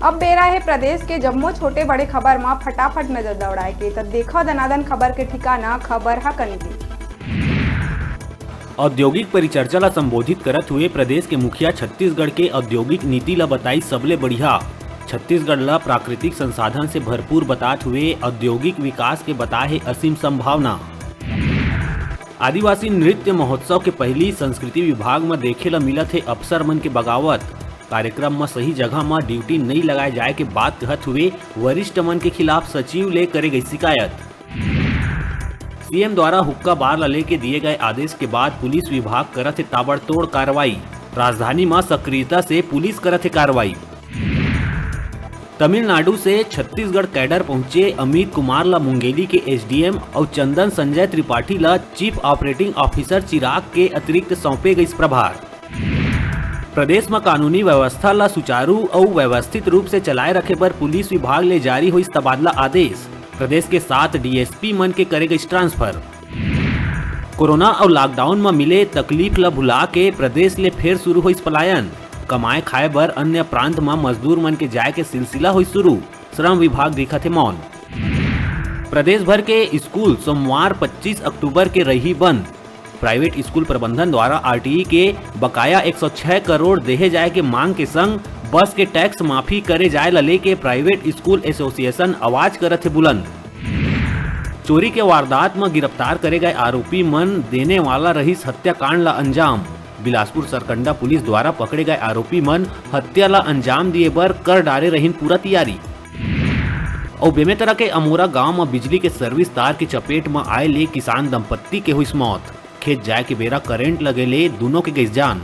अब बेरा है प्रदेश के जम्मो छोटे बड़े खबर में फटाफट नजर दौड़ाए के तब देखो दनादन खबर के ठिकाना खबर हा कनी। औद्योगिक परिचर्चा ला संबोधित करत हुए प्रदेश के मुखिया छत्तीसगढ़ के औद्योगिक नीति ला बताई सबले बढ़िया। छत्तीसगढ़ ला प्राकृतिक संसाधन से भरपूर बताते हुए औद्योगिक विकास के बताए असीम संभावना। आदिवासी नृत्य महोत्सव के पहली संस्कृति विभाग में देखे ला मिलत है अफसर मन के बगावत। कार्यक्रम में सही जगह में ड्यूटी नहीं लगाए जाए के बात कहत हुए वरिष्ठ मन के खिलाफ सचिव ले करे गई शिकायत। सीएम द्वारा हुक्का बार ला लेके दिए गए आदेश के बाद पुलिस विभाग करत है ताबड़तोड़ कार्रवाई। राजधानी में सक्रियता से पुलिस करत है कार्रवाई। तमिलनाडु से छत्तीसगढ़ कैडर पहुंचे अमित कुमार ला मुंगेली के एसडीएम और चंदन संजय त्रिपाठी ला चीफ ऑपरेटिंग ऑफिसर चिराग के अतिरिक्त सौंपे गई प्रभार। प्रदेश में कानूनी व्यवस्था ला सुचारू और व्यवस्थित रूप से चलाए रखे पर पुलिस विभाग ले जारी हुई तबादला आदेश। प्रदेश के 7 डीएसपी मन के करे गई ट्रांसफर। कोरोना और लॉकडाउन में मिले तकलीफ ला भुला के प्रदेश ले फिर शुरू हुई पलायन। कमाए खाए बर अन्य प्रांत में मजदूर मन के जाए के सिलसिला हुई शुरू। श्रम विभाग दिखत है मौन। प्रदेश भर के स्कूल सोमवार 25 अक्टूबर के रही बंद। प्राइवेट स्कूल प्रबंधन द्वारा आरटीई के बकाया 106 करोड़ देहे जाए के मांग के संग बस के टैक्स माफी करे जाए ला लेके प्राइवेट स्कूल एसोसिएशन आवाज करत है बुलंद। चोरी के वारदात में गिरफ्तार करे गए आरोपी मन देने वाला रहीस हत्याकांड ला अंजाम। बिलासपुर सरकंडा पुलिस द्वारा पकड़े गए आरोपी मन हत्या ला अंजाम दिए बर कर डारे रहीन पूरा तैयारी। और बेमेतरा के अमोरा गांव में बिजली के सर्विस तार की चपेट में आए ले किसान दंपत्ति के हुई मौत। खेत जाए के बेरा करंट लगे ले दोनों के गई जान।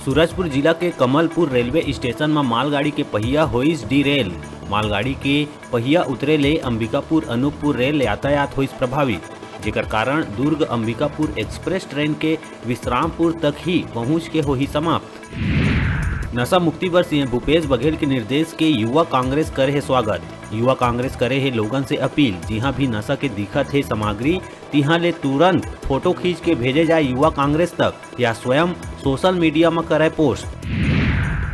सूरजपुर जिला के कमलपुर रेलवे स्टेशन में मालगाड़ी के पहिया होइस डीरेल। मालगाड़ी के पहिया उतरे ले अंबिकापुर अनूपपुर रेल यातायात होइस प्रभावित, जेकर कारण दुर्ग अंबिकापुर एक्सप्रेस ट्रेन के विश्रामपुर तक ही पहुंच के होही समाप्त। नशा मुक्ति पर सीएम भूपेश बघेल के निर्देश के युवा कांग्रेस करे है स्वागत। युवा कांग्रेस करे है लोगन से अपील, जहां भी नशा के दिखत है सामग्री तिहां ले तुरंत फोटो खींच के भेजे जाए युवा कांग्रेस तक या स्वयं सोशल मीडिया में करे पोस्ट।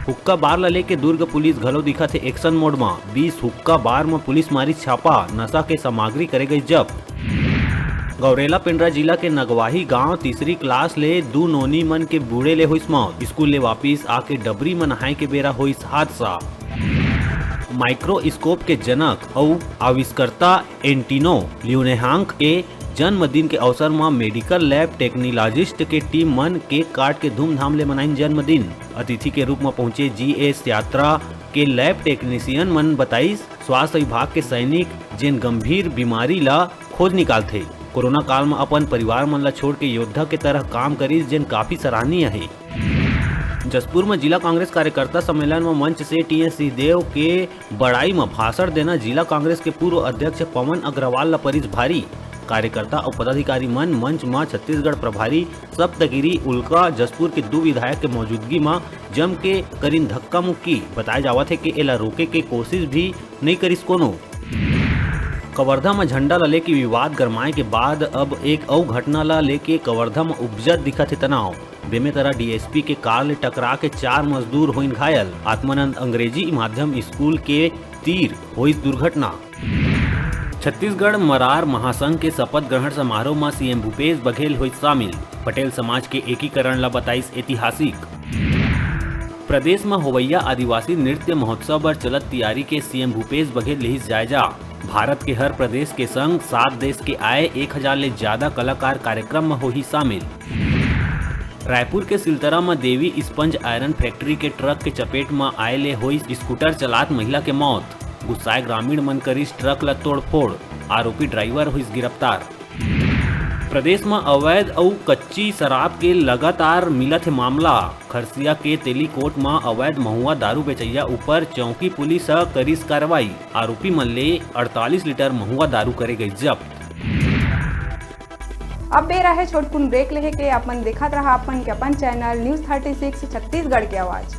हुक्का बार ला लेके दुर्ग पुलिस घलो दिखत है एक्शन मोड में। 20 हुक्का बार में पुलिस मारी छापा, नशा के सामग्री करे गई जब्त। गौरेला पिंडरा जिला के नगवाही गांव तीसरी क्लास ले 2 नोनी मन के बूढ़े ले हुई मौत। स्कूल ले वापिस आके डबरी में नहाए के बेरा हुई हादसा। माइक्रोस्कोप के जनक और आविष्कर्ता एंटिनो ल्यूनेहांक के जन्मदिन के अवसर में मेडिकल लैब टेक्नोलॉजिस्ट के टीम मन केक काट के धूमधाम ले मनाइन जन्मदिन। अतिथि के रूप में पहुंचे जीएस यात्रा के लैब टेक्नीशियन मन बताइस स्वास्थ्य विभाग के सैनिक जिन गंभीर बीमारी ला खोज निकालते। कोरोना काल में अपन परिवार मन ला छोड़ के योद्धा के तरह काम करिस जिन काफी सराहनीय है। जसपुर में जिला कांग्रेस कार्यकर्ता सम्मेलन में मंच से टीएस सिंहदेव के बड़ाई में भाषण देना जिला कांग्रेस के पूर्व अध्यक्ष पवन अग्रवाल ला परिस भारी। कार्यकर्ता और पदाधिकारी मन मंच में छत्तीसगढ़ प्रभारी सप्तगिरी उल्का जसपुर के 2 विधायक के मौजूदगी में जम के करीन धक्का मुक्की। बताया जावत है कि एला रोके के कोशिश भी नहीं करिस कोनो। कवर्धा में झंडा ला लेके विवाद गरमाए के बाद अब एक और घटना ला लेके कवर्धा में उपजत दिखत है तनाव। बेमेतरा डीएसपी के कार ले टकरा के 4 मजदूर हुई घायल। आत्मानंद अंग्रेजी माध्यम स्कूल के तीर हुई दुर्घटना। छत्तीसगढ़ मरार महासंघ के शपथ ग्रहण समारोह में सीएम भूपेश बघेल हुई शामिल। पटेल समाज के एकीकरण ला बताइस ऐतिहासिक। प्रदेश में होवैया आदिवासी नृत्य महोत्सव पर चलत तैयारी के सीएम भूपेश बघेल लिहिस जायजा। भारत के हर प्रदेश के संग 7 देश के आए 1000 ले ज्यादा कलाकार कार्यक्रम में होही शामिल। रायपुर के सिलतरा में देवी स्पंज आयरन फैक्ट्री के ट्रक के चपेट में आए ले हुई स्कूटर चलात महिला के मौत। गुस्साए ग्रामीण मन करिस ट्रक ला तोड़फोड़, आरोपी ड्राइवर हुई गिरफ्तार। प्रदेश में अवैध और कच्ची शराब के लगातार मिलत है मामला। खरसिया के तेलीकोट में अवैध महुआ दारू बेचैया ऊपर चौकी पुलिस करिस कार्रवाई। आरोपी मन ले 48 लीटर महुआ दारू करे गई जब्त। अब बेरा है छोटकुन ब्रेक लेहे के अपन देखत रहा अपन चैनल न्यूज़ 36 छत्तीसगढ़ के आवाज।